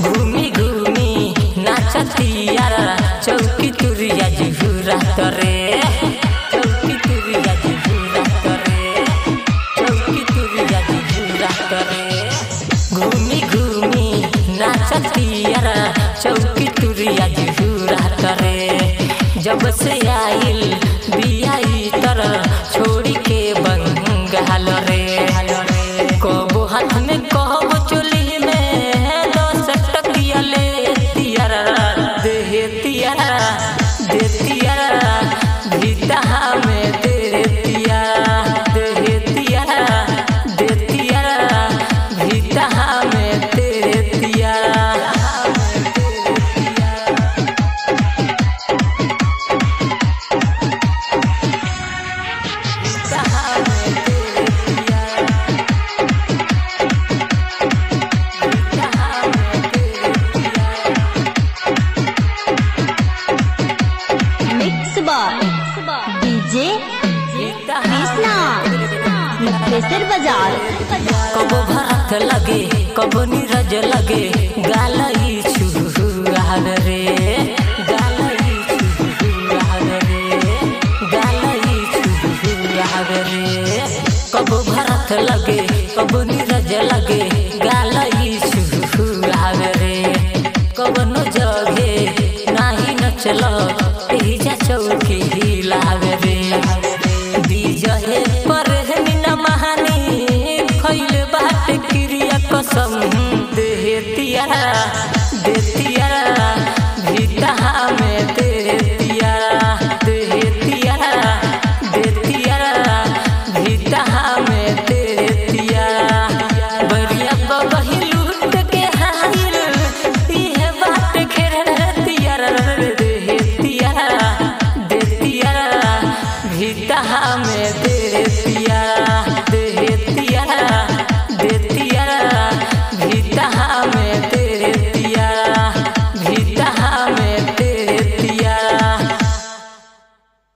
घूमी घूमी नाचतिया चौकी तुरिया जुहुरा करे चौकी तुरिया जुहुरा करे चौकी तुरिया जुहुरा करे घूमी घूमी नाचतिया चौकी तुरिया जुहुरा करे जब से आइल बियाई तर छोड़ी के बंगाल रे कबो हाथ में कबो चोली में दस टकिया ले तियारा दे तियारा दे तियारा भीता में तेरे तियारा दे तियारा दे तियारा भीता में तेरे तियारा डीजे कृष्णा मुक्तेश्वर बाजार। कबो भरत लगे कबो नीरज लगे गालई छुहार रे गालई छुहार रे गालई छुहार रे कबो भरत लगे कबो नीरज लगे गालई छुहार रे कबनो जगे नाही नचल एहिजा चौकी हिलावे रे डीजे पर न महानी खइले बाट क्रिया कसम दे तियारा दे तियारा भीता में तेरे तियारा दे तियारा दे तियारा भीता में तेरे तियारा बरिया बगही लूट के हाइल इहे बाट खेर तियारा दे तियारा दे तियारा भीता में तेरे तियारा।